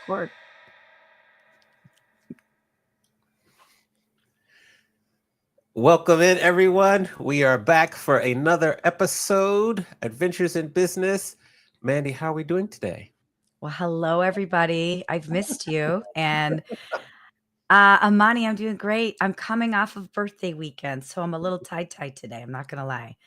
record. Welcome in, everyone. We are back for another episode, Adventures in Business. Mandy, how are we doing today? Well, hello, everybody. I've missed you. And Amani, I'm doing great. I'm coming off of birthday weekend, so I'm a little tie-tied today. I'm not going to lie.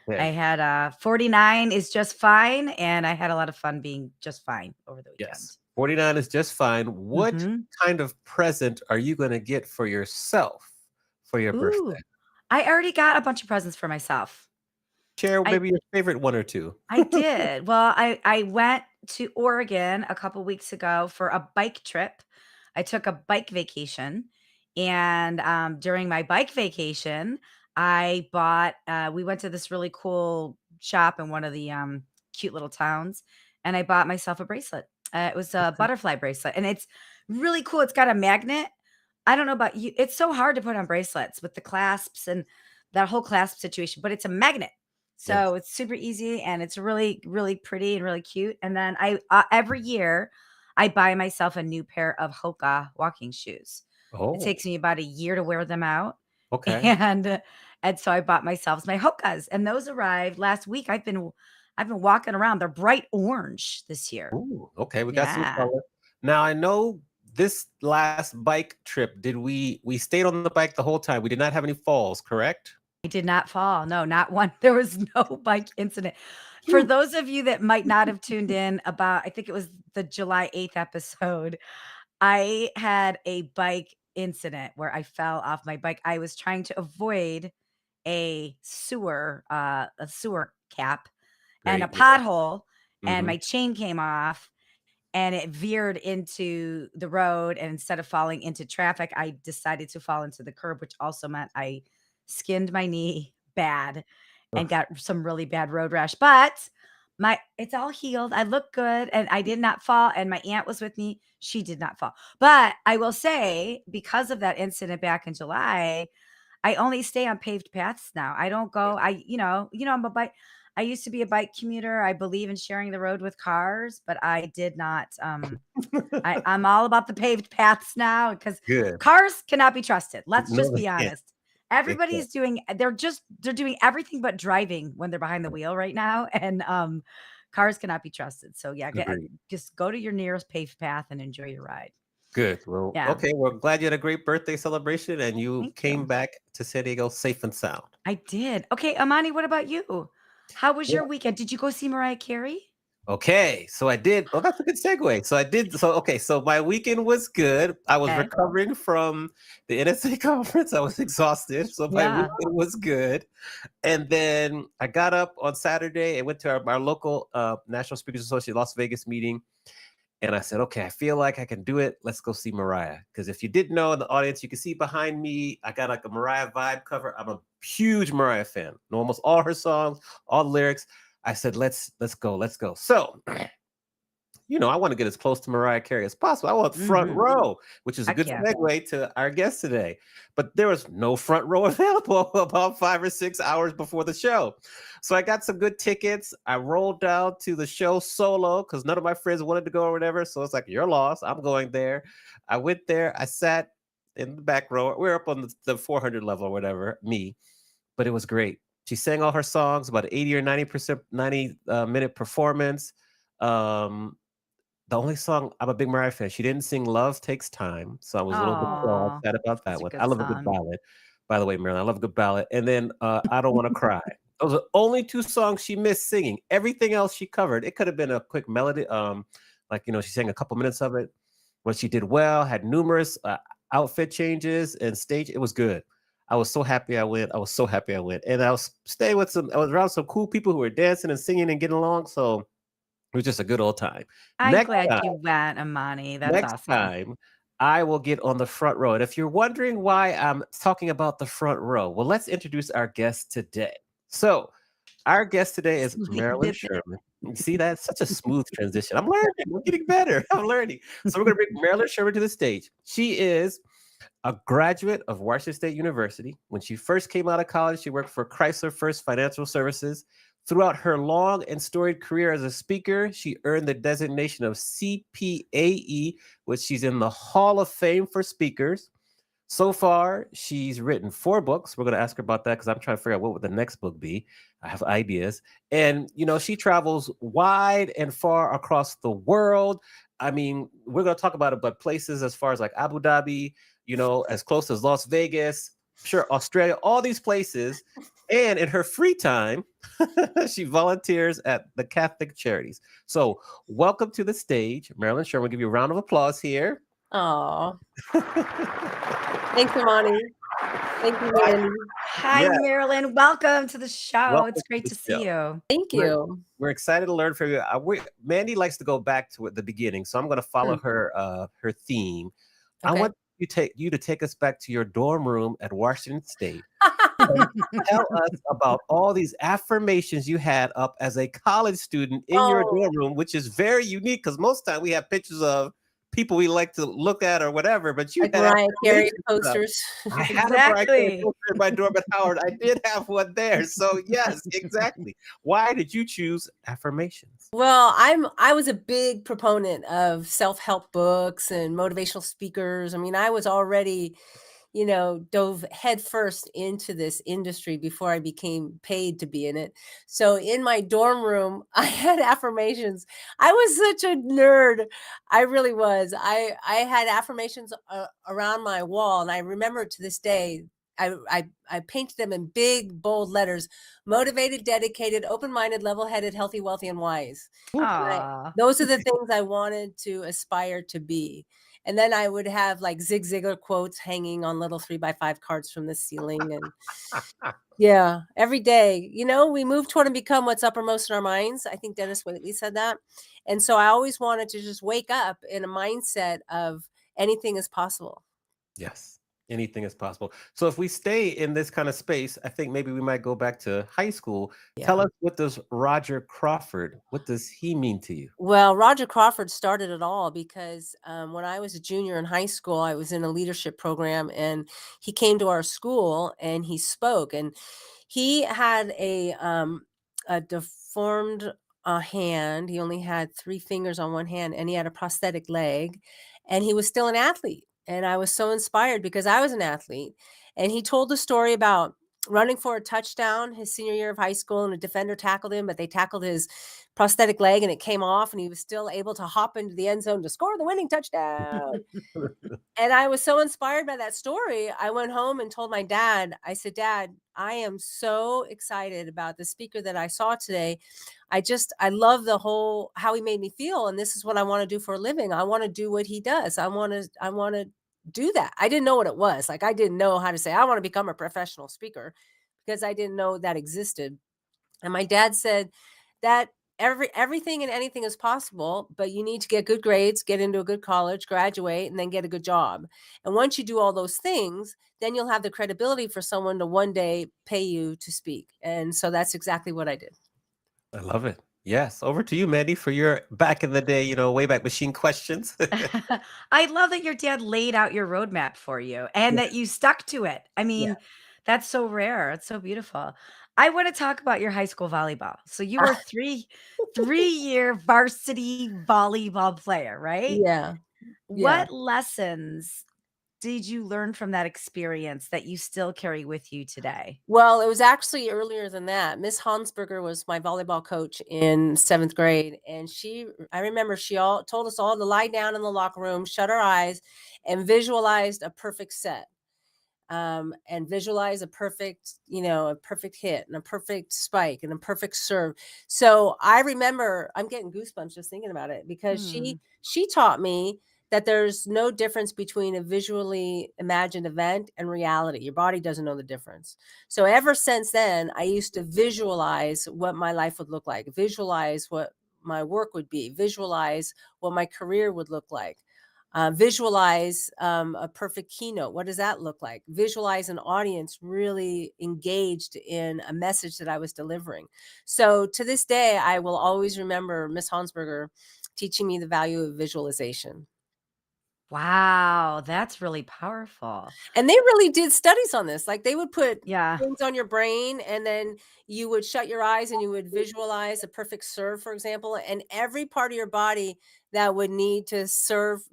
I Okay. had 49 is just fine, and I had a lot of fun being just fine over the weekend. Yes. 49 is just fine. What hmm kind of present are you going to get for yourself for your birthday? Ooh, I already got a bunch of presents for myself. Share I maybe your favorite one or two. I did. Well, I went to Oregon a couple weeks ago for a bike trip. I took a bike vacation, and during my bike vacation, I bought. We went to this really cool shop in one of the cute little towns, and I bought myself a bracelet. It was a Okay. butterfly bracelet, and it's really cool. It's got a magnet. I don't know about you. It's so hard to put on bracelets with the clasps and that whole clasp situation, but it's a magnet. Yes. So it's super easy and it's really, really pretty and really cute. And then I every year I buy myself a new pair of Hoka walking shoes. It Oh, takes me about a year to wear them out, okay. and and so I bought myself my Hokas, and those arrived last week. I've been walking around. They're bright orange this year. Ooh, okay. We got some Yeah. color. Now I know this last bike trip, we stayed on the bike the whole time. We did not have any falls, correct? I did not fall. No, not one. There was no bike incident. For Phew. those of you that might not have tuned in about, I think it was the July 8th episode, I had a bike incident where I fell off my bike. I was trying to avoid a sewer cap and a Great. Yeah. pothole, and Hmm. my chain came off and it veered into the road. And instead of falling into traffic, I decided to fall into the curb, which also meant I skinned my knee bad and got some really bad road rash. But my it's all healed. I look good and I did not fall. And my aunt was with me. She did not fall. But I will say, because of that incident back in July, I only stay on paved paths now. I don't go. I'm a bike. I used to be a bike commuter. I believe in sharing the road with cars, but I did not. I'm all about the paved paths now because Good. cars cannot be trusted. Let's No, just they be can't. honest. They can't. Everybody's doing. They're doing everything but driving when they're behind the wheel right now, and cars cannot be trusted. So yeah, Agreed. just go to your nearest paved path and enjoy your ride. Good. Well, Yeah, okay. Well, glad you had a great birthday celebration and you thank came you. back to San Diego safe and sound. I did. Okay, Amani, what about you? How was your weekend? Did you go see Mariah Carey? Okay, so I did. Oh, that's a good segue. So I did. So okay, so my weekend was good. I was Okay. recovering from the NSA conference. I was exhausted, so my Yeah. weekend was good. And then I got up on Saturday and went to our local National Speakers Association Las Vegas meeting. And I said, okay, I feel like I can do it. Let's go see Mariah. Because if you didn't know in the audience, you can see behind me, I got like a Mariah vibe cover. I'm a huge Mariah fan. Know almost all her songs, all the lyrics. I said, let's go, let's go. So I want to get as close to Mariah Carey as possible. I want front Mhm. row, which is a Heck good yeah. segue to our guest today. But there was no front row available about 5 or 6 hours before the show. So I got some good tickets. I rolled down to the show solo because none of my friends wanted to go or whatever. So it's like, you're lost. I'm going there. I went there. I sat in the back row. We are up on the 400 level or whatever, me. But it was great. She sang all her songs, about 80 or 90%, 90 minute performance. Um, the only song, I'm a big Mariah fan. She didn't sing "Love Takes Time," so I was a little bit Oh, sad about that that's a one. I good love a good song. ballad, by the way, Marilyn. I love a good ballad. And then "I Don't Want to Cry." Those are only two songs she missed singing. Everything else she covered. It could have been a quick melody, she sang a couple minutes of it. But she did well. Had numerous outfit changes and stage. It was good. I was so happy I went. I was so happy I went, and I was staying with some. I was around some cool people who were dancing and singing and getting along. So it was just a good old time. I'm Next glad time, you went, Amani. That's next awesome. time, I will get on the front row. And if you're wondering why I'm talking about the front row, well, let's introduce our guest today. So, our guest today is Marilyn Did Sherman. You see that? Such a smooth transition. I'm learning. We're getting better. I'm learning. So, we're going to bring Marilyn Sherman to the stage. She is a graduate of Washington State University. When she first came out of college, she worked for Chrysler First Financial Services Throughout her long and storied career as a speaker, she earned the designation of CPAE, which she's in the Hall of Fame for speakers. So far, she's written 4 books. We're going to ask her about that because I'm trying to figure out what would the next book be. I have ideas. And, she travels wide and far across the world. I mean, we're going to talk about it, but places as far as like Abu Dhabi, as close as Las Vegas, sure, Australia, all these places. And in her free time, she volunteers at the Catholic Charities. So, welcome to the stage, Marilyn Sherman. We'll give you a round of applause here. Oh, thanks, Imani. Thank you, Mandy. Hi, Yeah. Marilyn. Welcome to the show. Welcome It's great to to the see show. you. Thank you. We're excited to learn from you. Mandy likes to go back to the beginning, so I'm going to follow her theme. I Okay. want you to take us back to your dorm room at Washington State and tell us about all these affirmations you had up as a college student in your Oh, dorm room, which is very unique because most time we have pictures of people we like to look at or whatever, but you like had Mariah Carey affirmations up. posters. I had a Mariah Carey Exactly. poster in my dorm at Howard. I did have one there. So yes, exactly. Why did you choose affirmations? Well, I was a big proponent of self-help books and motivational speakers. I mean, I was already, dove headfirst into this industry before I became paid to be in it. So in my dorm room, I had affirmations. I was such a nerd. I really was. I had affirmations around my wall, and I remember to this day. I painted them in big, bold letters: motivated, dedicated, open-minded, level-headed, healthy, wealthy, and wise. And Aw. those are the things I wanted to aspire to be. And then I would have like Zig Ziglar quotes hanging on little 3x5 cards from the ceiling. And yeah, every day, we move toward and become what's uppermost in our minds. I think Dennis Waitley said that. And so I always wanted to just wake up in a mindset of anything is possible. Yes, anything is possible. So if we stay in this kind of space, I think maybe we might go back to high school. Tell Yeah. us, what does Roger Crawford, what does he mean to you? Well, Roger Crawford started it all because when I was a junior in high school, I was in a leadership program, and he came to our school and he spoke. And he had a deformed hand. He only had 3 fingers on one hand, and he had a prosthetic leg, and he was still an athlete. And I was so inspired because I was an athlete. And he told the story about running for a touchdown his senior year of high school, and a defender tackled him, but they tackled his prosthetic leg and it came off, and he was still able to hop into the end zone to score the winning touchdown. And I was so inspired by that story. I went home and told my dad, I said, Dad, I am so excited about the speaker that I saw today. I love how he made me feel. And this is what I want to do for a living. I want to do what he does. I want to do that. I didn't know what it was. Like, I didn't know how to say, I want to become a professional speaker, because I didn't know that existed. And my dad said that everything and anything is possible, but you need to get good grades, get into a good college, graduate, and then get a good job. And once you do all those things, then you'll have the credibility for someone to one day pay you to speak. And so that's exactly what I did. I love it. Yes. Over to you, Mandy, for your back in the day, Wayback Machine questions. I love that your dad laid out your roadmap for you and Yeah. that you stuck to it. I Yeah. mean, that's so rare. It's so beautiful. I want to talk about your high school volleyball. So you were three-year varsity volleyball player, right? Yeah. Yeah. What lessons did you learn from that experience that you still carry with you today? Well, it was actually earlier than that. Miss Hansberger was my volleyball coach in 7th grade. And I remember she told us all to lie down in the locker room, shut our eyes, and visualized a perfect set. And visualize a perfect hit and a perfect spike and a perfect serve. So I remember, I'm getting goosebumps just thinking about it, because Hmm. she taught me that there's no difference between a visually imagined event and reality. Your body doesn't know the difference. So ever since then, I used to visualize what my life would look like, visualize what my work would be, visualize what my career would look like. Visualize a perfect keynote. What does that look like? Visualize an audience really engaged in a message that I was delivering. So to this day, I will always remember Miss Hansberger teaching me the value of visualization. Wow, that's really powerful. And they really did studies on this. Like, they would put Yeah. things on your brain, and then you would shut your eyes and you would visualize a perfect serve, for example, and every part of your body that would need to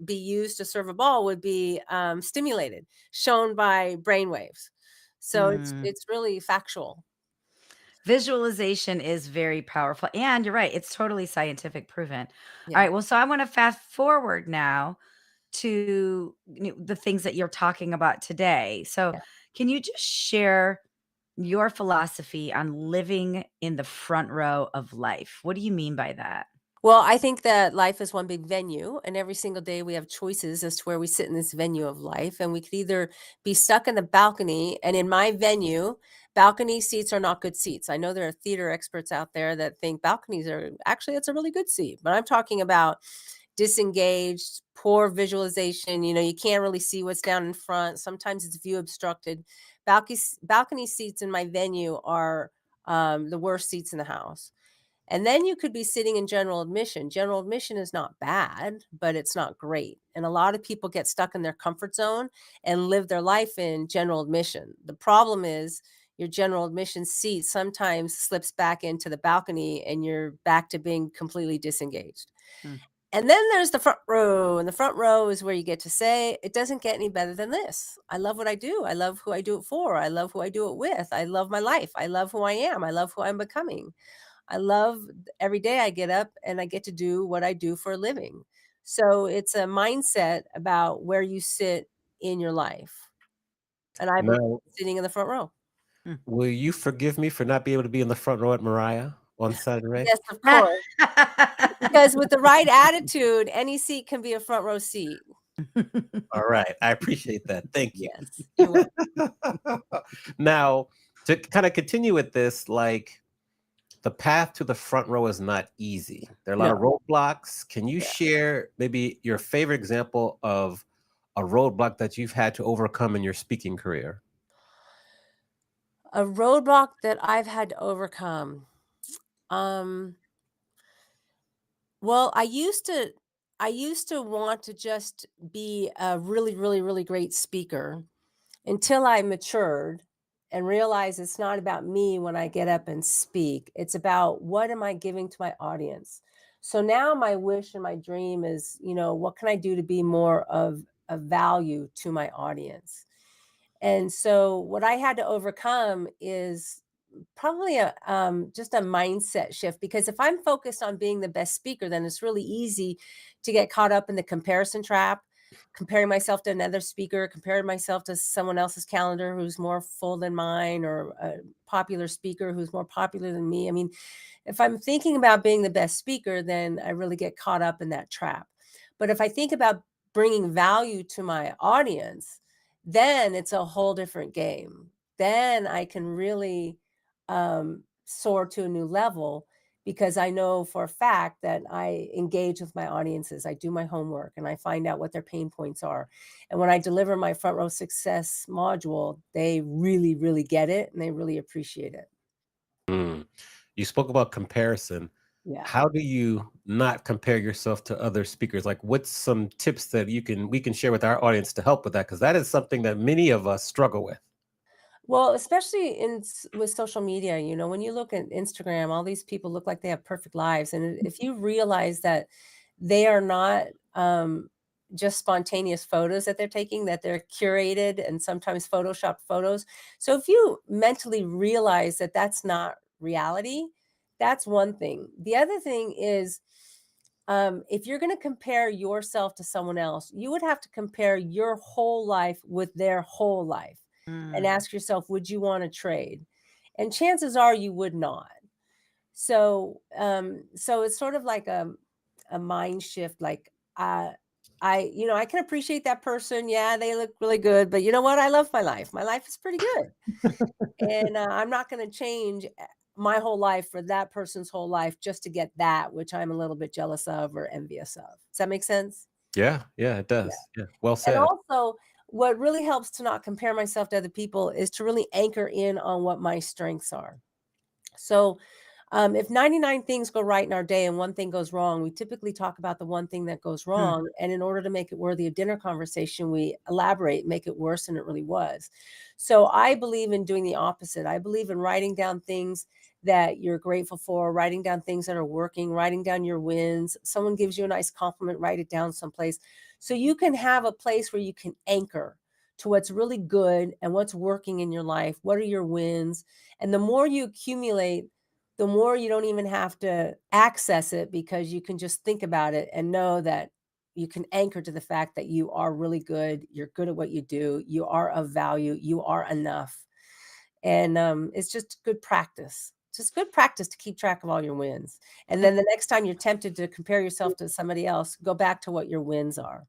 be used to serve a ball would be stimulated, shown by brain waves. So Mm. it's really factual. Visualization is very powerful, and you're right, it's totally scientific proven. Yeah. Alright, well, so I wanna fast forward now to, the things that you're talking about today. So, Yeah. can you just share your philosophy on living in the front row of life? What do you mean by that? Well, I think that life is one big venue, and every single day we have choices as to where we sit in this venue of life. And we could either be stuck in the balcony, and in my venue, balcony seats are not good seats. I know there are theater experts out there that think balconies are actually, it's a really good seat, but I'm talking about disengaged, poor visualization. You can't really see what's down in front. Sometimes it's view obstructed. Balcony seats in my venue are the worst seats in the house. And then you could be sitting in general admission. General admission is not bad, but it's not great. And a lot of people get stuck in their comfort zone and live their life in general admission. The problem is your general admission seat sometimes slips back into the balcony and you're back to being completely disengaged. Mm. And then there's the front row, and the front row is where you get to say, it doesn't get any better than this. I love what I do. I love who I do it for. I love who I do it with. I love my life. I love who I am. I love who I'm becoming. I love every day I get up and I get to do what I do for a living. So it's a mindset about where you sit in your life. And I believe Now, sitting in the front row. Mm. will you forgive me for not being able to be in the front row at Mariah on Saturday? Yes, of course. Because with the right attitude, any seat can be a front row seat. All right, I appreciate that. Thank you. Yes, you're welcome. Now, to kind of continue with this, like the path to the front row is not easy. There are a lot of No. roadblocks. Can you Yeah. share maybe your favorite example of a roadblock that you've had to overcome in your speaking career? A roadblock that I've had to overcome. Um, well, I used to want to just be a really, really, really great speaker until I matured and realized it's not about me when I get up and speak. It's about what am I giving to my audience. So now my wish and my dream is, what can I do to be more of a value to my audience? And so what I had to overcome is probably just a mindset shift, because if I'm focused on being the best speaker, then it's really easy to get caught up in the comparison trap, comparing myself to another speaker, comparing myself to someone else's calendar who's more full than mine, or a popular speaker who's more popular than me. I mean, if I'm thinking about being the best speaker, then I really get caught up in that trap. But if I think about bringing value to my audience, then it's a whole different game. Then I can really soar to a new level, because I know for a fact that I engage with my audiences. I do my homework and I find out what their pain points are. And when I deliver my front row success module, they really, really get it and they really appreciate it. Mm. You spoke about comparison. Yeah. How do you not compare yourself to other speakers? Like, what's some tips that we can share with our audience to help with that? Because that is something that many of us struggle with. Well, especially with social media, when you look at Instagram, all these people look like they have perfect lives. And if you realize that they are not just spontaneous photos that they're taking, that they're curated and sometimes photoshopped photos. So if you mentally realize that that's not reality, that's one thing. The other thing is, if you're going to compare yourself to someone else, you would have to compare your whole life with their whole life and Mm. ask yourself, would you want to trade? And chances are you would not. So it's sort of like a mind shift. Like, I can appreciate that person. Yeah, they look really good, but you know what? I love my life. My life is pretty good, and I'm not going to change my whole life for that person's whole life just to get that, which I'm a little bit jealous of or envious of. Does that make sense? Yeah, yeah, it Yeah. does. Yeah, well And said. also, what really helps to not compare myself to other people is to really anchor in on what my strengths are. So, If 99 things go right in our day and one thing goes wrong, we typically talk about the one thing that goes Hmm. wrong. And in order to make it worthy of dinner conversation, we elaborate, make it worse than it really was. So I believe in doing the opposite. I believe in writing down things that you're grateful for, writing down things that are working, writing down your wins. Someone gives you a nice compliment, write it down someplace. So you can have a place where you can anchor to what's really good and what's working in your life. What are your wins? And the more you accumulate, the more you don't even have to access it, because you can just think about it and know that you can anchor to the fact that you are really good. You're good at what you do. You are of value. You are enough. And it's just good practice. Just good practice to keep track of all your wins. And then the next time you're tempted to compare yourself to somebody else, go back to what your wins are.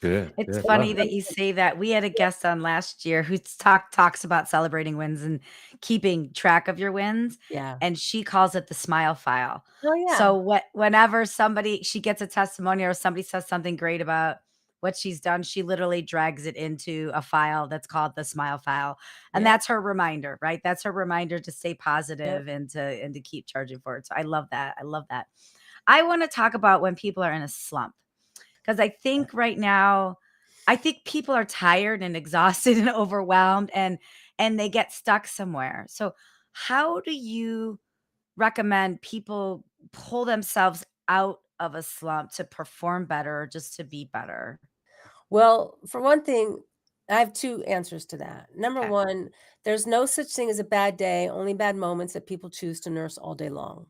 Good, It's good. Love funny it. that you say that. We had a guest on last year who talks about celebrating wins and keeping track of your wins, Yeah. and she calls it the smile file. Oh, yeah. So whenever she gets a testimonial or somebody says something great about what she's done, she literally drags it into a file that's called the smile file. And Yeah. that's her reminder, right? That's her reminder to stay Yep. positive and to keep charging forward. So I love that. I love that. I want to talk about when people are in a slump. Because I think right now, I think people are tired and exhausted and overwhelmed and they get stuck somewhere. So how do you recommend people pull themselves out of a slump to perform better or just to be better? Well, for one thing, I have 2 answers to that. Number Okay. 1, there's no such thing as a bad day, only bad moments that people choose to nurse all day long.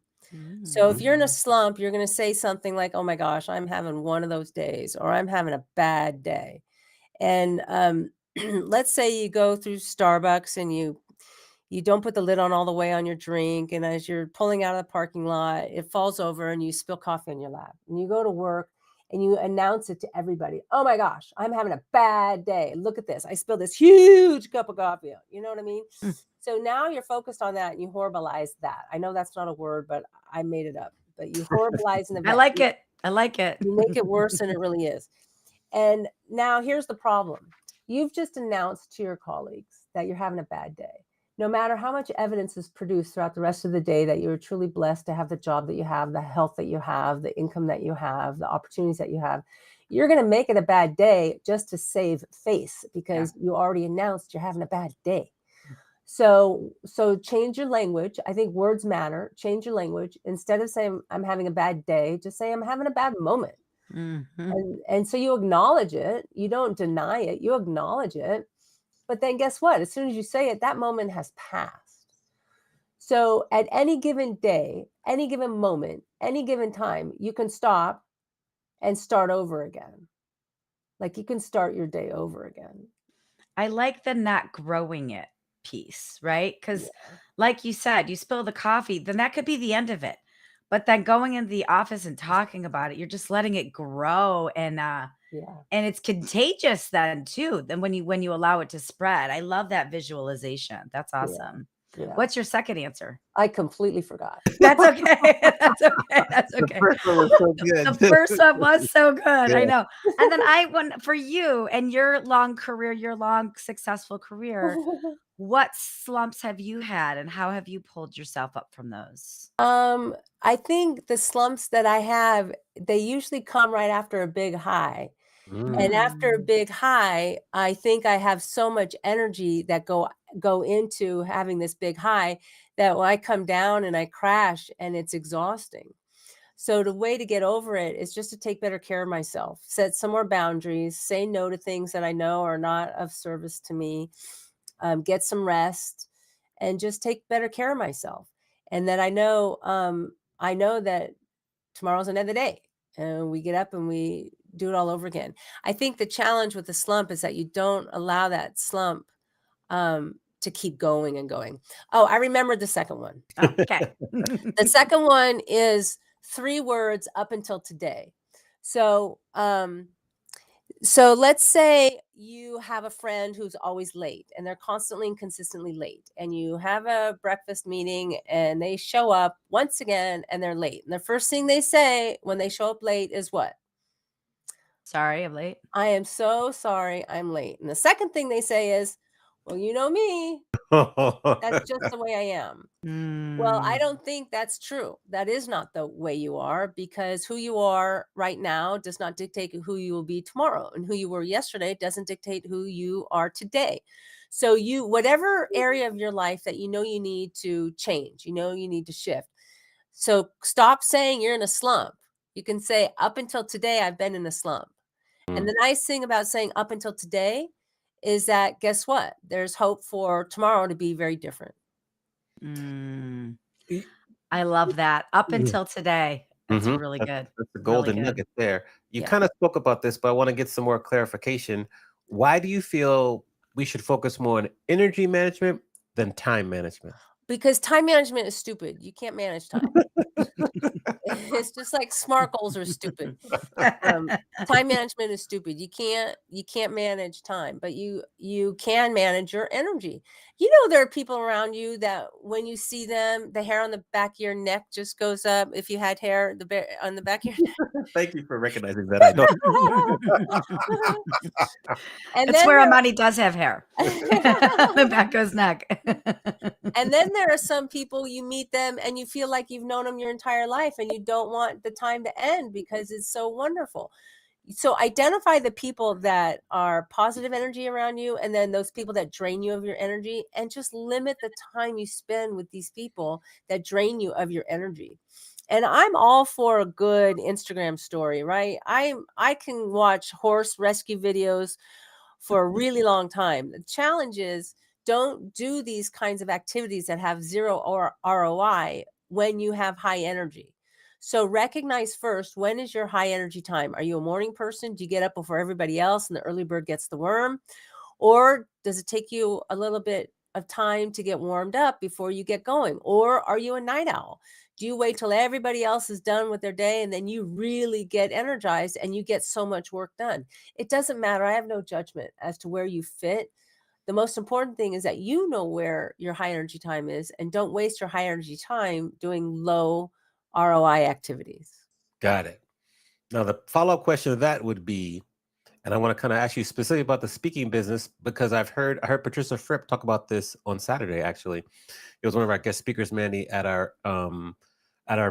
So if you're in a Mm. slump, you're gonna say something like, "Oh my gosh, I'm having one of those days," or "I'm having a bad day." And, let's say you go through Starbucks and you don't put the lid on all the way on your drink, and as you're pulling out of the parking lot, it falls over and you spill coffee on your lap. And you go to work and you announce it to everybody. "Oh my gosh, I'm having a bad day. Look at this. I spilled this huge cup of coffee." You know what I mean? Mm. So now you're focused on that and you horribilize that. I know that's not a word, but I made it up. But you horribilize an I event. like it. I like it. You make it worse than it really is. And now here's the problem. You've just announced to your colleagues that you're having a bad day. No matter how much evidence is produced throughout the rest of the day that you're truly blessed to have the job that you have, the health that you have, the income that you have, the opportunities that you have, you're going to make it a bad day just to save face Yeah. because you already announced you're having a bad day. So change your language. I think words matter. Change your language. Instead of saying I'm having a bad day, just say I'm having a bad moment. Mhm. And so you acknowledge it, you don't deny it, you acknowledge it, but then guess what? As soon as you say it, that moment has passed. So at any given day, any given moment, any given time, you can stop and start over again. Like you can start your day over again. I like the not growing it piece, right? Because, Yeah, like you said, you spill the coffee, then that could be the end of it. But then going into the office and talking about it, you're just letting it grow yeah, and it's contagious then too. Then when you allow it to spread. I love that visualization. That's yeah, awesome. yeah. What's your second answer? I completely forgot. That's okay. That's okay. That's The okay. first one was so The good. first one was so good, I Yeah. know. And then I want for you and your long career, your long successful career, what slumps have you had and how have you pulled yourself up from those? Um, I think the slumps that I have, they usually come right after a big high. And Mm. after a Mm. big high, I think I have so much energy that go into having this big high that when I come down and I crash and it's exhausting. So the way to get over it is just to take better care of myself, set some more boundaries, say no to things that I know are not of service to me, get some rest, and just take better care of myself. And then I know that tomorrow's another day, and we get up and we do it all over again. I think the challenge with the slump is that you don't allow that slump to keep going and going. Oh, I remembered the second one. Okay. The second one is 3 words up until today. So, so let's say you have a friend who's always late and they're constantly and consistently late, and you have a breakfast meeting and they show up once again and they're late. And the first thing they say when they show up late is what? Sorry, I'm late. "I am so sorry I'm late." And the second thing they say is, Well, you know me. That's just the way I am. Well, I Mm, don't think that's true. That is not the way you are, because who you are right now does not dictate who you will be tomorrow, and who you were yesterday doesn't dictate who you are today. So you, whatever area of your life that you know you need to change, you know you need to shift. So stop saying you're in a slump. You can say, up until today, I've been in a slump. And Mm. the nice thing about saying up until today is that, guess what? There's hope for tomorrow to be very different. mm. Y- I love that. Up Yeah. until today. That's Mhm. really good. That's the Really golden good. nugget there. You Yeah. kind of spoke about this, but I want to get some more clarification. Why do you feel we should focus more on energy management than time management? Because time management is stupid. You can't manage time. It's just like smart goals are stupid. Um, Time management is stupid. You can't manage time, but you can manage your energy. You know, there are people around you that when you see them, the hair on the back of your neck just goes up. If you had hair on the back of your Thank you for recognizing that. I know. and It's then where Amani does have hair. The back of his neck. and then there are some people, you meet them and you feel like you've known them your entire life, and you don't want the time to end because it's so wonderful. So identify the people that are positive energy around you, and then those people that drain you of your energy, and just limit the time you spend with these people that drain you of your energy. And I'm all for a good Instagram story, right? I can watch horse rescue videos for a really long time. The challenge is, don't do these kinds of activities that have zero or ROI when you have high energy. So recognize first, when is your high energy time? Are you a morning person? Do you get up before everybody else and the early bird gets the worm? Or does it take you a little bit of time to get warmed up before you get going? Or are you a night owl? Do you wait till everybody else is done with their day and then you really get energized and you get so much work done? It doesn't matter. I have no judgment as to where you fit. The most important thing is that you know where your high energy time is, and don't waste your high energy time doing low ROI activities. Got it. Now, the follow-up question to that would be, and I want to kind of ask you specifically about the speaking business, because I heard Patricia Fripp talk about this on Saturday, actually. It was one of our guest speakers, Mandy, at our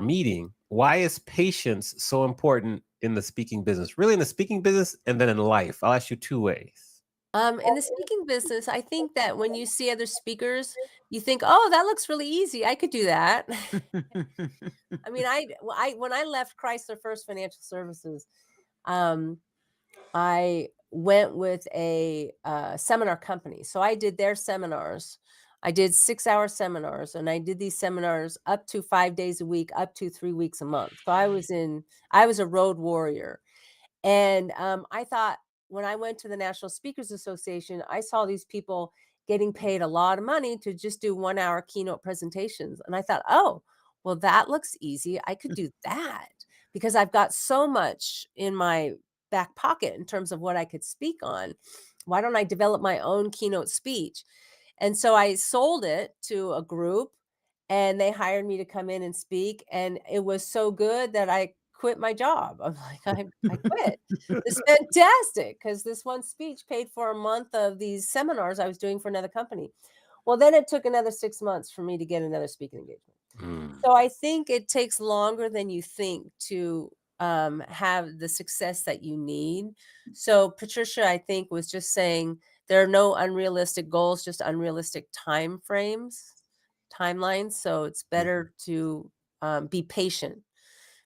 meeting. Why is patience so important in the speaking business? Really, in the speaking business, and then in life? I'll ask you two ways. In the speaking business, I think that when you see other speakers, you think, "Oh, that looks really easy. I could do that." I mean, when I left Chrysler First Financial Services, um, I went with a seminar company. So I did their seminars. I did 6-hour seminars, and I did these seminars up to 5 days a week, up to 3 weeks a month. So I was a road warrior. And I thought, when I went to the National Speakers Association, I saw these people getting paid a lot of money to just do 1 hour keynote presentations. And I thought, oh, well, that looks easy. I could do that because I've got so much in my back pocket in terms of what I could speak on. Why don't I develop my own keynote speech? And so I sold it to a group, and they hired me to come in and speak. And it was so good that I quit my job. I'm like, I quit. It's fantastic because this one speech paid for a month of these seminars I was doing for another company. Well, then it took another 6 months for me to get another speaking engagement. Mm, So I think it takes longer than you think to have the success that you need. So Patricia, I think, was just saying there are no unrealistic goals, just unrealistic time frames, timelines. So it's mhm. better to be patient.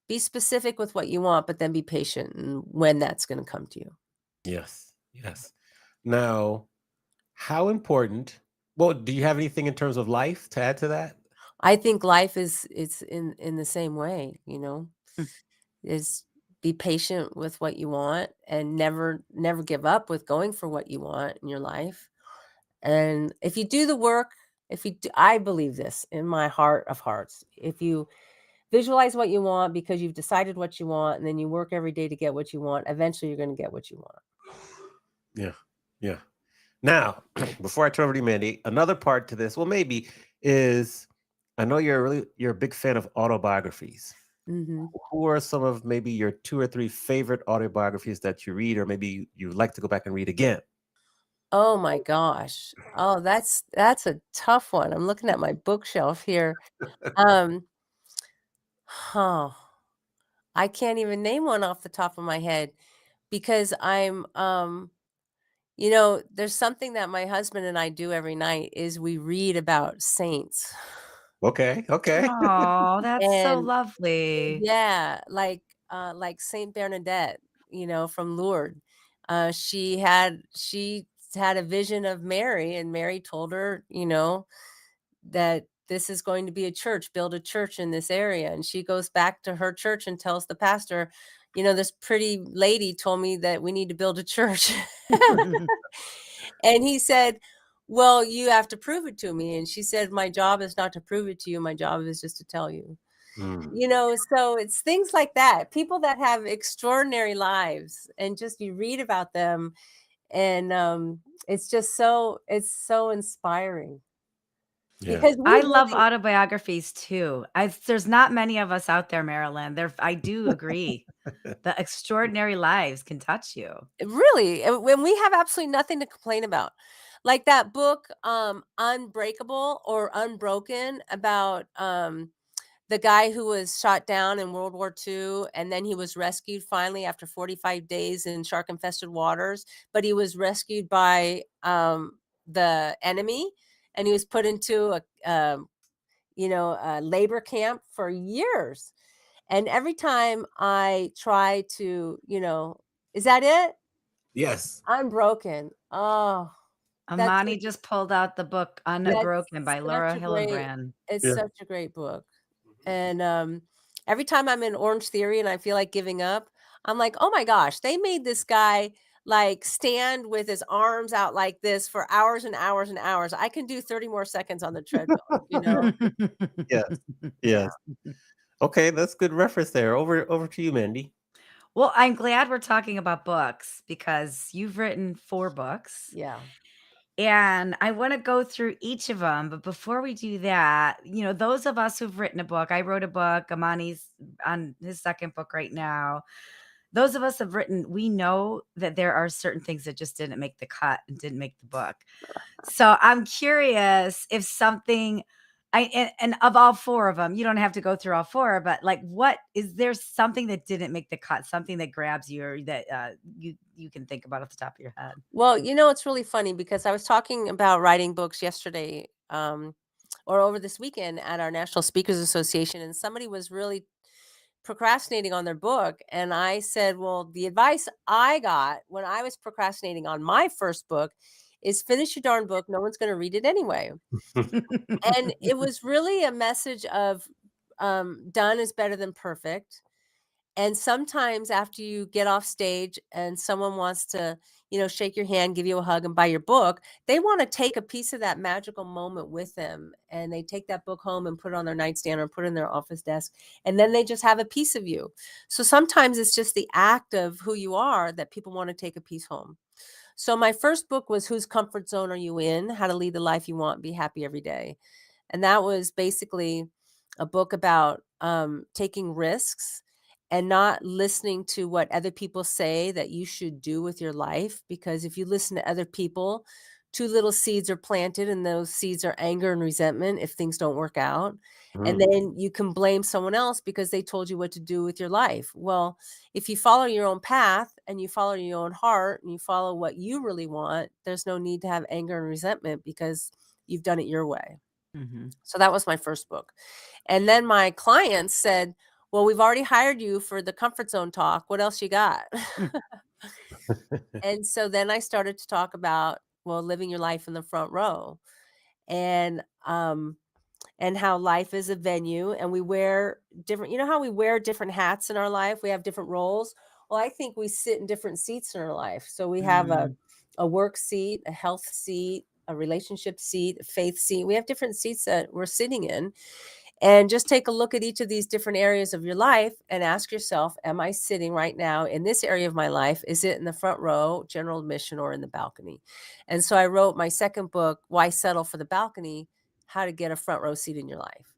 Be specific with what you want, but then be patient and when that's going to come to you. Yes, yes. Now, how important? Well, do you have anything in terms of life to add to that? I think life is it's in the same way, you know. Is be patient with what you want, and never give up with going for what you want in your life. And if you do the work, if you do, I believe this in my heart of hearts. If you visualize what you want because you've decided what you want, and then you work every day to get what you want, eventually you're going to get what you want. Yeah, yeah. Now, before I turn over to you, Mandy, another part to this, well, maybe is I know you're a big fan of autobiographies. Hmm. Who are some of maybe your two or three favorite autobiographies that you read, or maybe you like to go back and read again? Oh my gosh. Oh, that's a tough one. I'm looking at my bookshelf here. Um, huh. I can't even name one off the top of my head because there's something that my husband and I do every night is we read about saints. Okay, okay. Oh, that's so And lovely. yeah, like Saint Bernadette, from Lourdes. She had a vision of Mary, and Mary told her, that this is going to be a church, build a church in this area. And she goes back to her church and tells the pastor, this pretty lady told me that we need to build a church. And he said, well, you have to prove it to me. And she said, my job is not to prove it to you. My job is just to tell you. Mm, So it's things like that. People that have extraordinary lives and just you read about them and it's so inspiring yeah. because we I love really autobiographies too. There's not many of us out there, Marilyn. I do agree. The extraordinary lives can touch you. really when we have absolutely nothing to complain about. Like that book Unbreakable or Unbroken about the guy who was shot down in World War II, and then he was rescued finally after 45 days in shark-infested waters, but he was rescued by, the enemy, and he was put into a labor camp for years, and every time I try to, "Is that it? Yes. I'm broken." Oh, that's Amani just pulled out the book Unbroken that's by such Laura a great Hillenbrand. it's Yeah. such a great book. And, every time I'm in Orange Theory and I feel like giving up, I'm like, "Oh my gosh, they made this guy, like, stand with his arms out like this for hours and hours and hours. I can do 30 more seconds on the treadmill," you know? Yes. Yeah, Yes. Okay, that's good reference there. Over to you, Mandy. Well, I'm glad we're talking about books because you've written 4 books, yeah. and I wanna go through each of them. But before we do that, those of us who've written a book, I wrote a book, Amani's on his 2nd book right now. Those of us have written, we know that there are certain things that just didn't make the cut and didn't make the book. So I'm curious if something and of all 4 of them, you don't have to go through all 4, but, like, what is there something that didn't make the cut, something that grabs you or that, you can think about off the top of your head? Well, it's really funny because I was talking about writing books yesterday, or over this weekend at our National Speakers Association, and somebody was really procrastinating on their book. And I said, well, the advice I got when I was procrastinating on my first book is finish your darn book. No one's going to read it anyway. And it was really a message of done is better than perfect. And sometimes after you get off stage and someone wants to, shake your hand, give you a hug, and buy your book, they want to take a piece of that magical moment with them. And they take that book home and put it on their nightstand or put it in their office desk. And then they just have a piece of you. So sometimes it's just the act of who you are that people want to take a piece home. So my first book was Whose Comfort Zone Are You In? How to Lead the Life You Want, Be Happy Every Day. And that was basically a book about taking risks and not listening to what other people say that you should do with your life. Because if you listen to other people, too little seeds are planted, and those seeds are anger and resentment if things don't work out. And Mm, then you can blame someone else because they told you what to do with your life. Well, if you follow your own path and you follow your own heart and you follow what you really want, there's no need to have anger and resentment because you've done it your way. Mhm. So that was my first book. And then my clients said, well, we've already hired you for the comfort zone talk. What else you got? Mm. And so then I started to talk about, well, living your life in the front row and how life is a venue and we wear different, how we wear different hats in our life. We have different roles. Well, I think we sit in different seats in our life. So we have a, Mm. a work seat, a health seat, a relationship seat, a faith seat. We have different seats that we're sitting in. And just take a look at each of these different areas of your life and ask yourself, am I sitting right now in this area of my life? Is it in the front row, general admission, or in the balcony? And so I wrote my second book, Why Settle for the Balcony? How to Get a Front Row Seat in Your Life.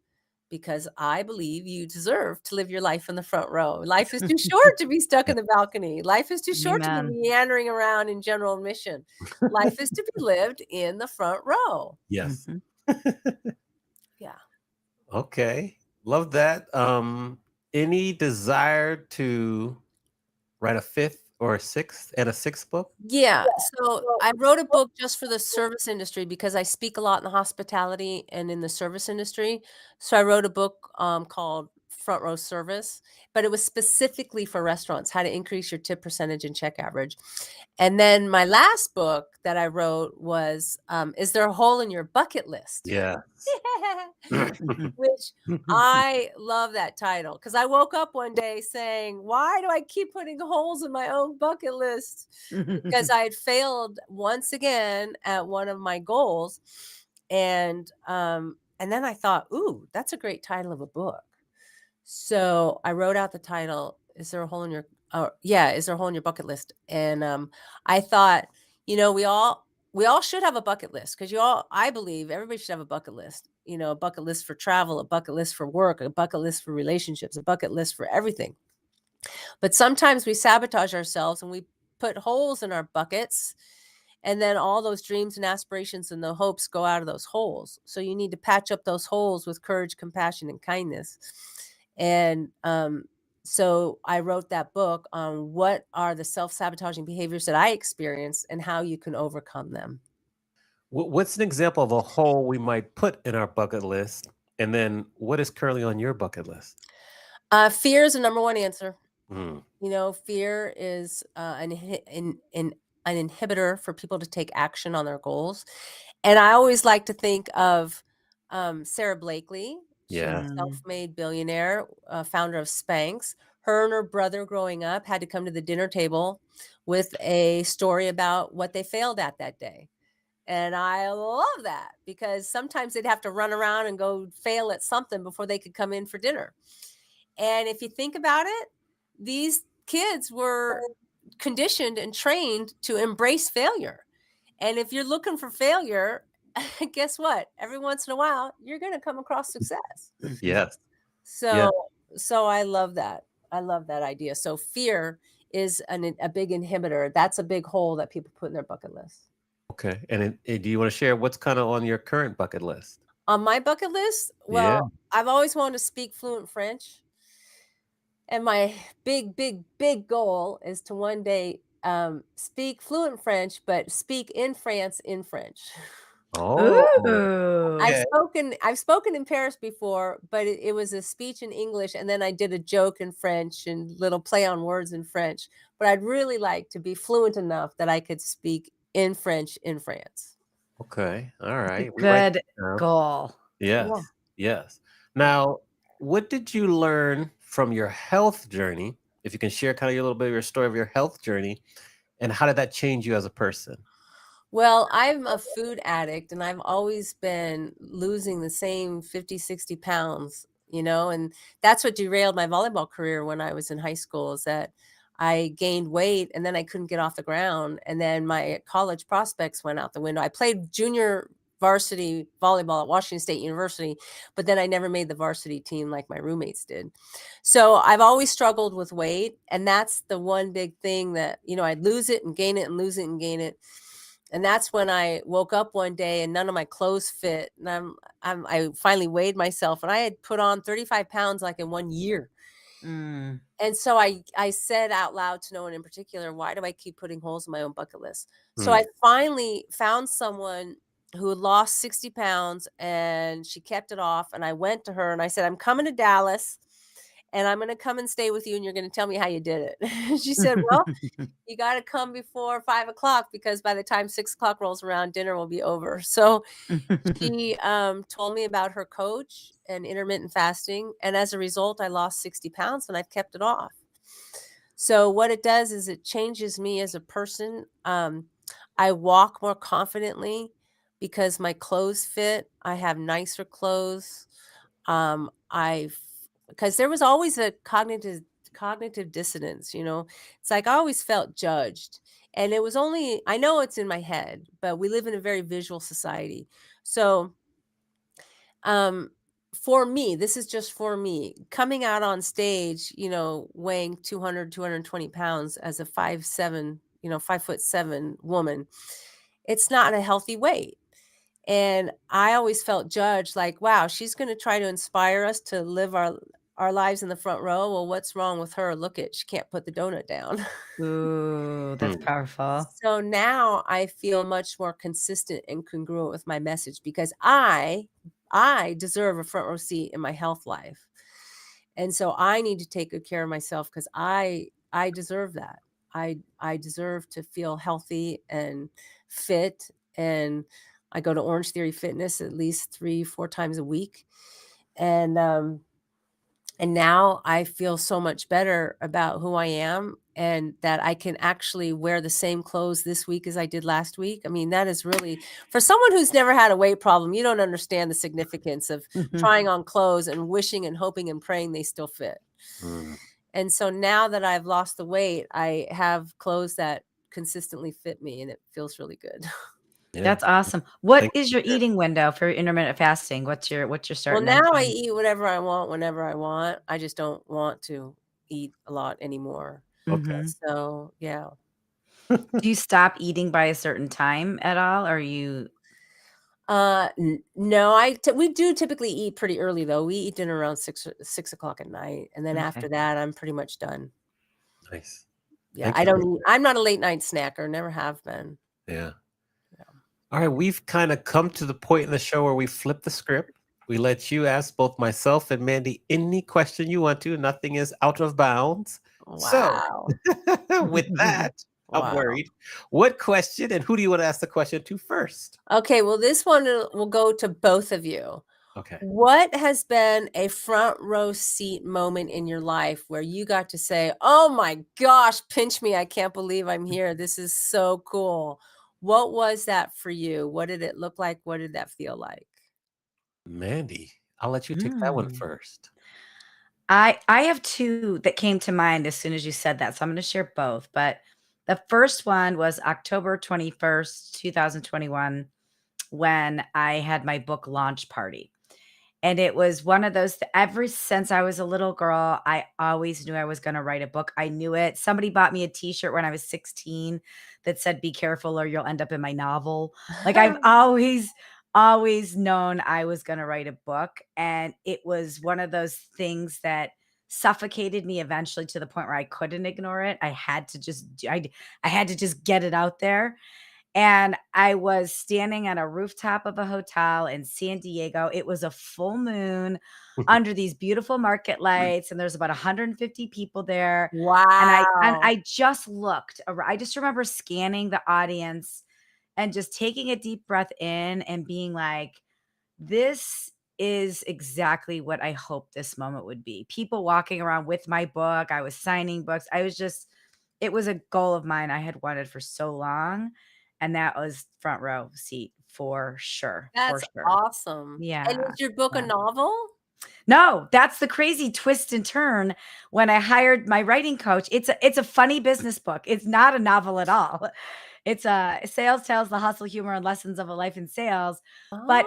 because I believe you deserve to live your life in the front row. Life is too short to be stuck in the balcony. Life is too short to be Amen. meandering around in general admission. Life is to be lived in the front row. Yes. Mhm. Yeah. Okay. Love that. Any desire to write a fifth or a sixth book? Yeah. So I wrote a book just for the service industry because I speak a lot in the hospitality and in the service industry. So I wrote a book called Front Row Service, but it was specifically for restaurants, how to increase your tip percentage and check average. And then my last book that I wrote was Is There a Hole in Your Bucket List? Yes. Which I love that title because I woke up one day saying, "Why do I keep putting holes in my own bucket list?" Because I had failed once again at one of my goals, and then I thought, "Ooh, that's a great title of a book." So I wrote out the title, "Is there a hole in your?" Yeah, "Is there a hole in your bucket list?" And I thought, we all should have a bucket list because I believe everybody should have a bucket list. A bucket list for travel, a bucket list for work, a bucket list for relationships, a bucket list for everything. But sometimes we sabotage ourselves and we put holes in our buckets, and then all those dreams and aspirations and the hopes go out of those holes. So you need to patch up those holes with courage, compassion, and kindness. And so I wrote that book on what are the self-sabotaging behaviors that I experience and how you can overcome them. What's an example of a hole we might put in our bucket list? And then what is currently on your bucket list? Fear is the number one answer. Mm, Fear is an inhibitor for people to take action on their goals. And I always like to think of Sarah Blakely. She's yeah. a Mm. self-made billionaire, founder of Spanx. Her and her brother growing up had to come to the dinner table with a story about what they failed at that day. And I love that because sometimes they'd have to run around and go fail at something before they could come in for dinner. And if you think about it, these kids were conditioned and trained to embrace failure. And if you're looking for failure, guess what? Every once in a while, you're going to come across success. Mhm. Yes. Yeah. So, so I love that. I love that idea. So fear is a big inhibitor. That's a big hole that people put in their bucket list. Okay. And do you want to share what's kind of on your current bucket list? On my bucket list, Yeah. well, I've always wanted to speak fluent French. And my big, big, big goal is to one day speak fluent French, but speak in France in French. Oh, I've Ooh. okay. spoken I've spoken in Paris before, but it was a speech in English, and then I did a joke in French and little play on words in French. But I'd really like to be fluent enough that I could speak in French in France. Okay. All It's a right. We write good that down. goal. Yeah. Yes. Yes. Now, what did you learn from your health journey? If you can share kind of a little bit of your story of your health journey, and how did that change you as a person? Well, I'm a food addict and I've always been losing the same 50, 60 pounds, and that's what derailed my volleyball career when I was in high school is that I gained weight and then I couldn't get off the ground. And then my college prospects went out the window. I played junior varsity volleyball at Washington State University, but then I never made the varsity team like my roommates did. So I've always struggled with weight. And that's the one big thing that, I'd lose it and gain it and lose it and gain it. And that's when I woke up one day and none of my clothes fit. And I finally weighed myself and I had put on 35 pounds like in 1 year. Mm. And so I said out loud to no one in particular, why do I keep putting holes in my own bucket list? So Mm, I finally found someone who had lost 60 pounds and she kept it off. And I went to her and I said, I'm coming to Dallas and I'm going to come and stay with you and you're going to tell me how you did it. She said, well, you got to come before 5 o'clock because by the time 6 o'clock rolls around, dinner will be over. So she told me about her coach and intermittent fasting. And as a result, I lost 60 pounds and I've kept it off. So what it does is it changes me as a person. I walk more confidently because my clothes fit. I have nicer clothes. I because there was always a cognitive dissonance. It's like I always felt judged, and it was only I know it's in my head, but we live in a very visual society. So um for me, this is just for me, coming out on stage, weighing 200, 220 pounds as a 5'7", 5'7" woman, it's not a healthy weight. And I always felt judged, like, wow, she's going to try to inspire us to live our lives in the front row. Well, what's wrong with her? Look at, she can't put the donut down. Ooh, that's Mm. powerful. So now I feel much more consistent and congruent with my message because I deserve a front row seat in my health life. And so I need to take good care of myself because I deserve that. I deserve to feel healthy and fit. And I go to Orange Theory Fitness at least 3, 4 times a week. And now I feel so much better about who I am and that I can actually wear the same clothes this week as I did last week. I mean, that is really, for someone who's never had a weight problem, you don't understand the significance of Mhm. trying on clothes and wishing and hoping and praying they still fit. Mm. And so now that I've lost the weight, I have clothes that consistently fit me and it feels really good. Yeah. That's awesome. What Thank is your you. eating window for intermittent fasting? What's your start Well, and end now I time? eat whatever I want whenever I want. I just don't want to eat a lot anymore. Okay. Mhm. So, yeah. Do you stop eating by a certain time at all? Or you No, we do typically eat pretty early though. We eat dinner around 6 o'clock at night, and then after okay. that, I'm pretty much done. Nice. Yeah, Thank I you don't for eat. I'm not a late night snacker. Never have been. Yeah. Yeah. All right, we've kind of come to the point in the show where we flip the script. We let you ask both myself and Mandy any question you want to. Nothing is out of bounds. So, Wow. with that, I'm Wow. worried. What question and who do you want to ask the question to first? Okay, well, this one will go to both of you. Okay. What has been a front row seat moment in your life where you got to say, "Oh my gosh, pinch me. I can't believe I'm here. This is so cool." What was that for you? What did it look like? What did that feel like? Mandy, I'll let you take that one Mm. first. I have 2 that came to mind as soon as you said that, so I'm gonna share both, but the first one was October 21st, 2021, when I had my book launch party. And it was one of those ever since I was a little girl, I always knew I was gonna write a book. I knew it. Somebody bought me a t-shirt when I was 16 that said, "Be careful or you'll end up in my novel." Like, I've always known I was gonna write a book, and it was one of those things that suffocated me eventually to the point where I couldn't ignore it. I had to just get it out there. And I was standing at a rooftop of a hotel in San Diego. It was a full moon under these beautiful market lights, and there's about 150 people there. And Wow. I just looked I just remember scanning the audience and just taking a deep breath in and being like, this is exactly what I hoped this moment would be. People walking around with my book. I was signing books. It was a goal of mine I had wanted for so long. And that was front row seat for sure. For That's sure. awesome. And Yeah. is your book a Yeah. novel? No, that's the crazy twist and turn when I hired my writing coach. It's a funny business book. It's not a novel at all. It's a sales tales, the hustle, humor, and lessons of a life in sales. But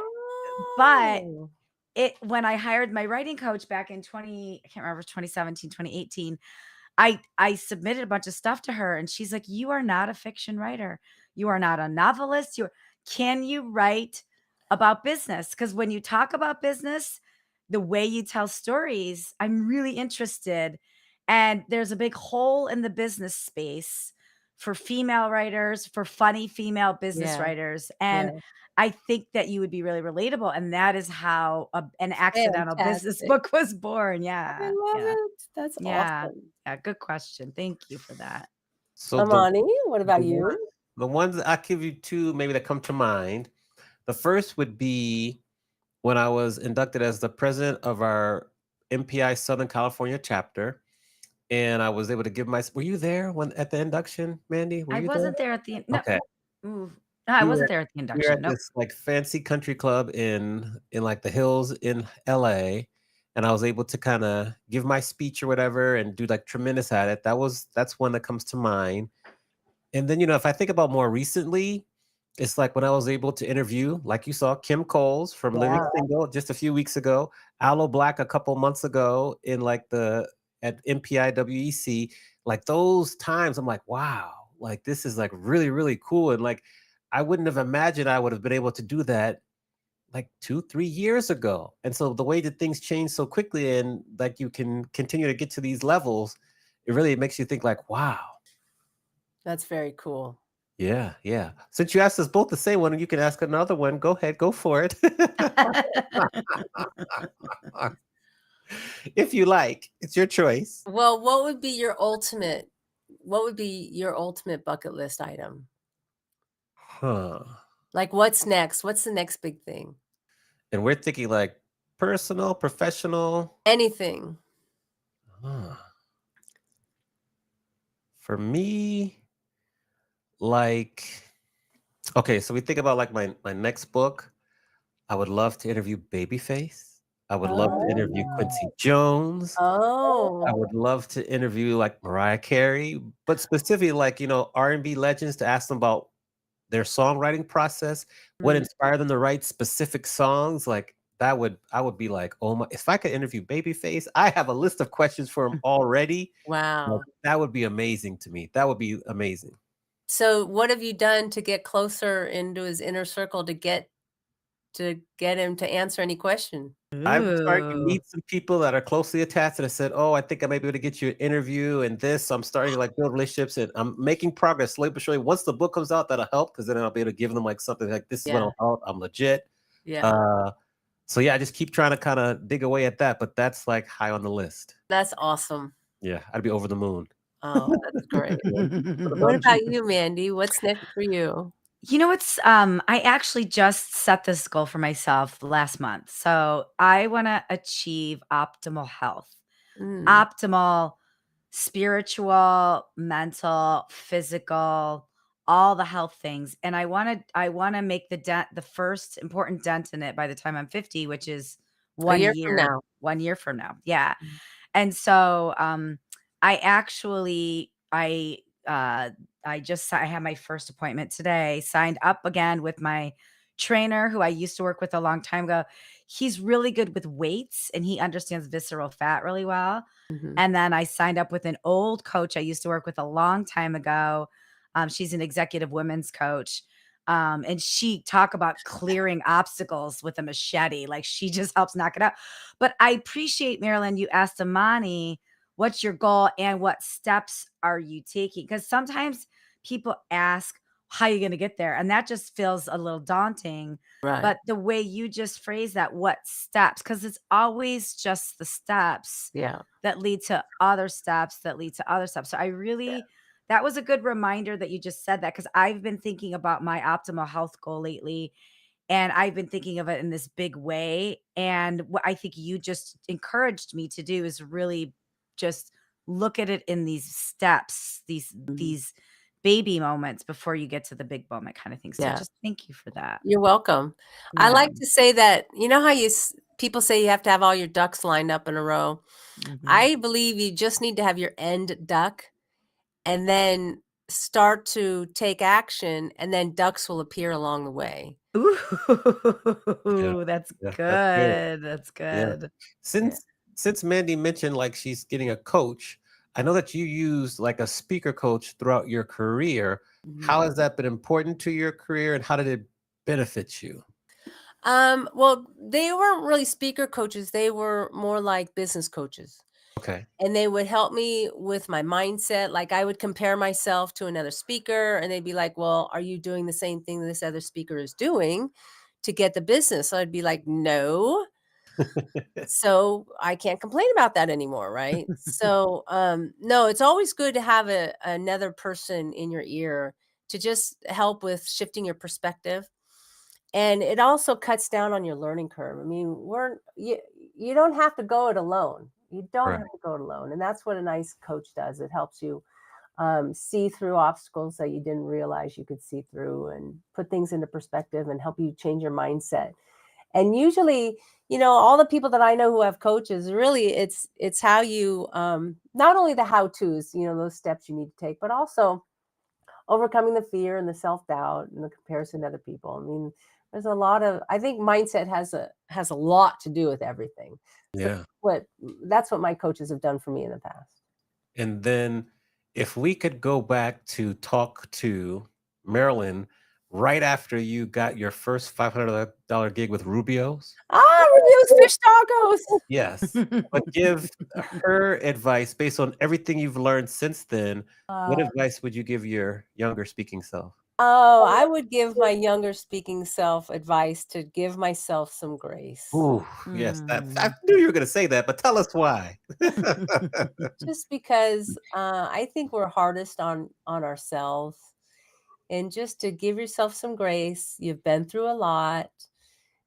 but Oh. it when I hired my writing coach back in 20 I can't remember, 2017, 2018. I submitted a bunch of stuff to her and she's like, "You are not a fiction writer. You are not a novelist. Can you write about business? Because when you talk about business, the way you tell stories, I'm really interested. And there's a big hole in the business space for female writers, for funny female business Yeah, writers. And yeah. I think that you would be really relatable. And that is how an accidental business Fantastic. book was born. I Yeah. love Yeah. it. That's Yeah. awesome. Yeah. Good question. Thank you for that. So Amani, what the about one you? the ones that I give you two maybe that come to mind. The first would be when I was inducted as the president of our MPI Southern California chapter, and I was able to give my. Were you there when at the induction, Mandy? Were I you there? wasn't there at the no, Okay, ooh, no, I we were wasn't there at the we were induction. at Nope. this like fancy country club in like the hills in LA, and I was able to kind of give my speech or whatever and do like tremendous at it. That's one that comes to mind. And then if I think about more recently, It's like when I was able to interview, like you saw, Kim Coles from Living Yeah. Single just a few weeks ago, Aloe Black a couple months ago in like at MPIWEC. Like those times, I'm like, wow, like this is like really, really cool. And like I wouldn't have imagined I would have been able to do that like 2, 3 years ago. And so the way that things change so quickly and like you can continue to get to these levels, it really makes you think like, wow. That's very cool. Yeah, yeah. Since you asked us both the same one and you can ask another one, go ahead, go for it. If you like, it's your choice. Well, what would be your ultimate bucket list item? Huh. Like, what's next? What's the next big thing? And we're thinking like personal, professional. Anything. Huh. For me, like, okay, so we think about like my next book. I would love to interview Babyface. I would love to interview Quincy Oh. Jones. I Oh. would love to interview like Mariah Carey, but specifically like, R&B legends to ask them about their songwriting process, what Mm. inspired them to write specific songs. Like I would be like, oh my, if I could interview Babyface, I have a list of questions for him already. Like, Wow. that would be amazing to me. That would be amazing. So what have you done to get closer into his inner circle to get him to answer any question? I'm starting to Ooh. meet some people that are closely attached and I said, oh, I think I may be able to get you an interview and this. So I'm starting to like build relationships and I'm making progress slowly but surely. Once the book comes out, that'll help because then I'll be able to give them like something like this is what I'm Yeah. about. I'm legit. Yeah. Uh, so yeah, I just keep trying to kind of dig away at that, but that's like high on the list. That's awesome. Yeah, I'd be over the moon. Oh, that's great. What What about you? about you, Mandy? What's next for you? You know what's I actually just set this goal for myself last month. So I want to achieve optimal health. Mm. Optimal spiritual, mental, physical, all the health things. And I want to make the first important dent in it by the time I'm 50, which is A 1 year from year, now. 1 year from now. Yeah. Mm. And so, I actually uh I had my first appointment today, signed up again with my trainer who I used to work with a long time ago. He's really good with weights and he understands visceral fat really well. Mhm. And then I signed up with an old coach I used to work with a long time ago. She's an executive women's coach. And she talk about clearing obstacles with a machete. Like she just helps knock it out. But I appreciate, Marilyn, you asked Amani, what's your goal and what steps are you taking? Because sometimes people ask, how are you going to get there? And that just feels a little daunting. Right. But the way you just phrase that, what steps? Because it's always just the steps Yeah. that lead to other steps that lead to other steps. So I Yeah. really, that was a good reminder that you just said that because I've been thinking about my optimal health goal lately and I've been thinking of it in this big way. And what I think you just encouraged me to do is really just look at it in these steps, Mhm. these baby moments before you get to the big moment kind of thing. So Yeah. just thank you for that. You're welcome. I Yeah. like to say that, you know how people say you have to have all your ducks lined up in a row? Mhm. I believe you just need to have your end duck and then start to take action, and then ducks will appear along the way. Yeah, Ooh, that's yeah, that's good. good. That's Yeah. good. Yeah. Since Mandy mentioned like she's getting a coach, I know that you used like a speaker coach throughout your career. Mhm. How has that been important to your career and how did it benefit you? Well, they weren't really speaker coaches, they were more like business coaches. Okay. And they would help me with my mindset. Like I would compare myself to another speaker and they'd be like, "Well, are you doing the same thing this other speaker is doing to get the business?" So I'd be like, "No." So I can't complain about that anymore, right? So no, it's always good to have another person in your ear to just help with shifting your perspective. And it also cuts down on your learning curve. I mean, you don't have to go it alone. You don't Right. have to go it alone. And that's what a nice coach does. It helps you see through obstacles that you didn't realize you could see through and put things into perspective and help you change your mindset. And usually, all the people that I know who have coaches, really it's how you not only the how to's, those steps you need to take, but also overcoming the fear and the self-doubt and the comparison to other people. I mean, there's a lot of, I think mindset has a lot to do with everything. So Yeah. what that's what my coaches have done for me in the past. And then if we could go back to talk to Marilyn right after you got your first $500 gig with Rubio's. Ah, Reviews fish tacos. Yes. But give her advice based on everything you've learned since then. What Uh, advice would you give your younger speaking self? oh, I would give my younger speaking self advice to give myself some grace. Ooh, yes. I Mm. knew you were going to say that, but tell us why. Just because I think we're hardest on ourselves, and just to give yourself some grace. You've been through a lot.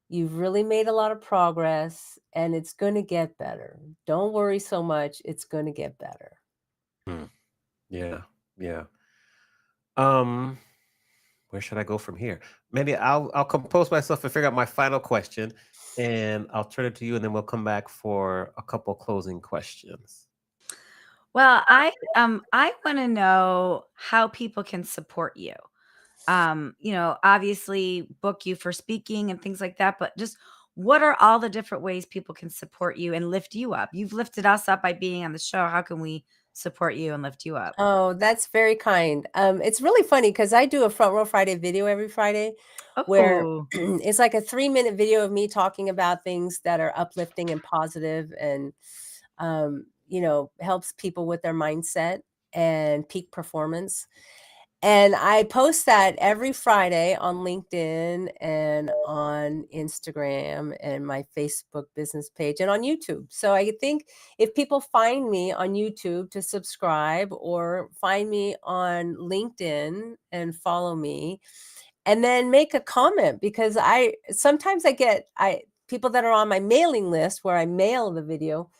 You've really made a lot of progress, and it's going to get better. Don't worry so much. It's going to get better. Hmm. Yeah. Yeah. Um, where should I go from here? Maybe I'll compose myself and figure out my final question, and I'll turn it to you, and then we'll come back for a couple closing questions. Well, I want to know how people can support you. Obviously book you for speaking and things like that, but just what are all the different ways people can support you and lift you up? You've lifted us up by being on the show. How can we support you and lift you up? Oh, that's very kind. It's really funny because I do a Front Row Friday video every Friday where Oh, it's like a 3-minute video of me talking about things that are uplifting and positive and, helps people with their mindset and peak performance. And I post that every Friday on LinkedIn and on Instagram and my Facebook business page and on YouTube. So I think if people find me on YouTube to subscribe or find me on LinkedIn and follow me and then make a comment, because I sometimes I get I people that are on my mailing list where I mail the video,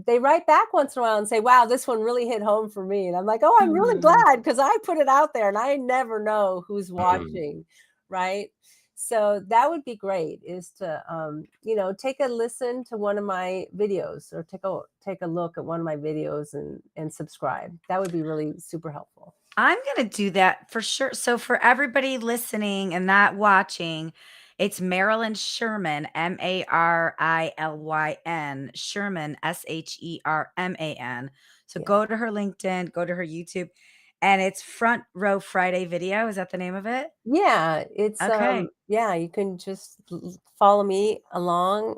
they write back once in a while and say, "Wow, this one really hit home for me." And I'm like, "Oh, I'm really mm, glad because I put it out there and I never know who's Mm, watching." Right? So that would be great, is to take a listen to one of my videos or take a look at one of my videos and subscribe. That would be really super helpful. I'm gonna do that for sure. So for everybody listening and not watching, it's Marilyn Sherman, Marilyn Sherman, Sherman. So Yeah. go to her LinkedIn, go to her YouTube, and it's Front Row Friday Video. Is that the name of it? Yeah, it's Okay, yeah, you can just follow me along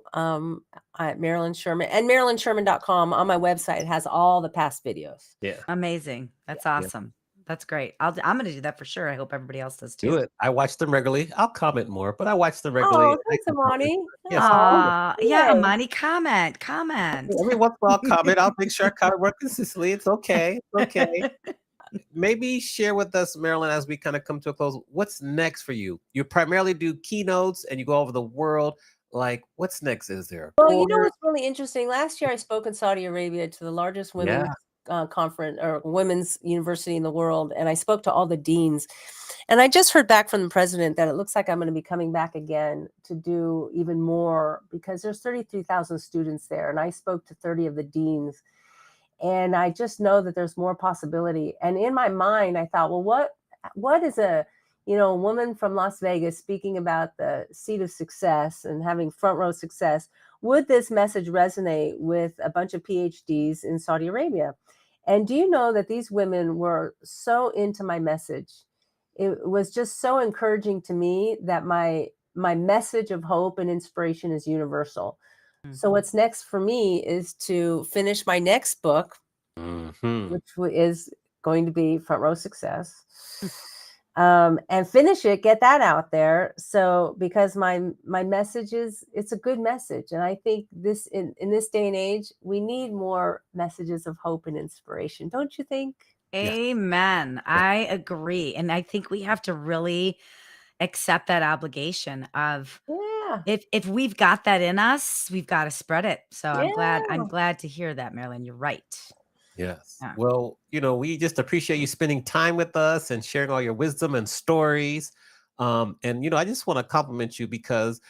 at Marilyn Sherman and MarilynSherman.com. On my website has all the past videos. yeah. amazing. Yeah. That's Yeah. awesome. That's great. I'm gonna do that for sure. I hope everybody else does Do too. it. I watch them regularly. I'll comment more, but I watch them regularly. Oh, I thanks, can comment. Amani. Yes. Oh, Yeah, yay. money comment, comment. Every once in a while, I'll comment. I'll make sure I comment more consistently. It's okay. It's okay. Maybe share with us, Marilyn, as we kind of come to a close. What's next for you? You primarily do keynotes and you go over the world. Like, what's next? Is there a Well, you know course? what's really interesting? Last year, I spoke in Saudi Arabia to the largest women's Yeah. conference or women's university in the world, and I spoke to all the deans. And I just heard back from the president that it looks like I'm going to be coming back again to do even more, because there's 33,000 students there, and I spoke to 30 of the deans. And I just know that there's more possibility. And in my mind, I thought, well, what is a woman from Las Vegas speaking about the seat of success and having front row success? Would this message resonate with a bunch of PhDs in Saudi Arabia? And do you know that these women were so into my message? It was just so encouraging to me that my message of hope and inspiration is universal. So Mhm. what's next for me is to finish my next book, Hmm. which is going to be Front Row Success, and finish it, get that out there. So because my message is, it's a good message, and I think this in this day and age, we need more messages of hope and inspiration, don't you think? Yes. Amen. Yes. I agree, and I think we have to really accept that obligation of Yeah, if we've got that in us, we've gotta spread it. So I'm yeah. glad to hear that, Marilyn. You're right. Yes. Yeah. Well, we just appreciate you spending time with us and sharing all your wisdom and stories. And I just want to compliment you because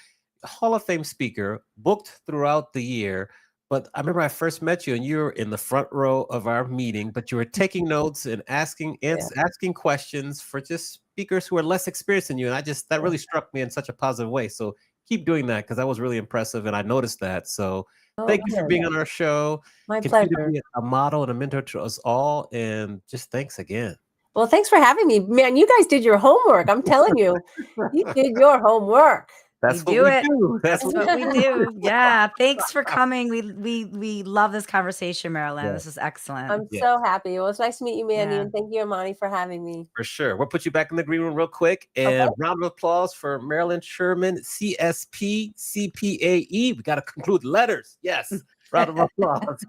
Hall of Fame speaker, booked throughout the year, But I remember I first met you and you were in the front row of our meeting, but you were taking notes and Yeah. asking questions for just speakers who are less experienced than you. And that Yeah. really struck me in such a positive way. So keep doing that because that was really impressive. And I noticed that. So Oh, thank you for good. being on our show. My Continue to pleasure. be a model and a mentor to us all. And just thanks again. Well, thanks for having me. Man, you guys did your homework. I'm telling you, you did your homework. We That's what do we it. do. That's That's what we what we do. do. Yeah. Thanks for coming. We love this conversation, Marilyn. This Yes. is excellent. I'm Yes. so happy. Well, it's nice to meet you, Mandy, Yeah. and thank you, Amani, for having me. For sure. We'll put you back in the green room real quick. Okay. And round of applause for Marilyn Sherman, CSP, CPAE. We got to conclude letters. Yes. Round of applause.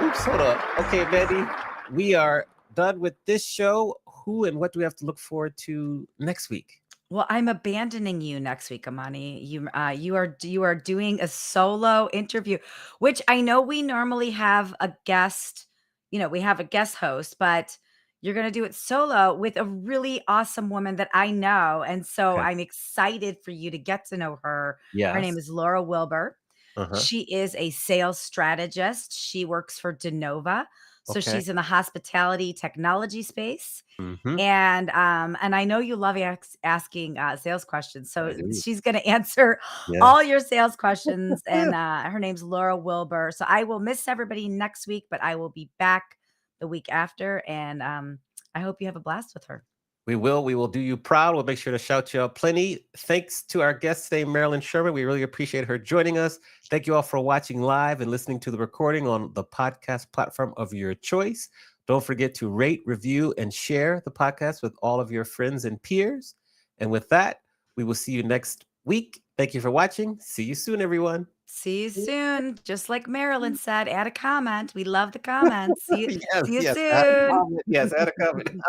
Oops, hold on. Okay, Mandy, we are done with this show. Who and what do we have to look forward to next week? Well, I'm abandoning you next week, Amani. You are doing a solo interview, which I know we normally have a guest, we have a guest host, but you're going to do it solo with a really awesome woman that I know. And so Okay. I'm excited for you to get to know her. Her name Yes. is Laura Wilbur. Uh-huh. She is a sales strategist. She works for Denova. So Okay. she's in the hospitality technology space. Mm-hmm. And I know you love asking sales questions, I so do. she's going to answer all Yes. your sales questions. And her name's Laura Wilbur. So I will miss everybody next week, but I will be back the week after. And I hope you have a blast with her. We will. We will do you proud. We'll make sure to shout you out plenty. Thanks to our guest today, Marilyn Sherman. We really appreciate her joining us. Thank you all for watching live and listening to the recording on the podcast platform of your choice. Don't forget to rate, review, and share the podcast with all of your friends and peers. And with that, we will see you next week. Thank you for watching. See you soon, everyone. See you soon. Just like Marilyn said, add a comment. We love the comments. Yes, See you yes. Add a soon. comment. Yes, add a comment.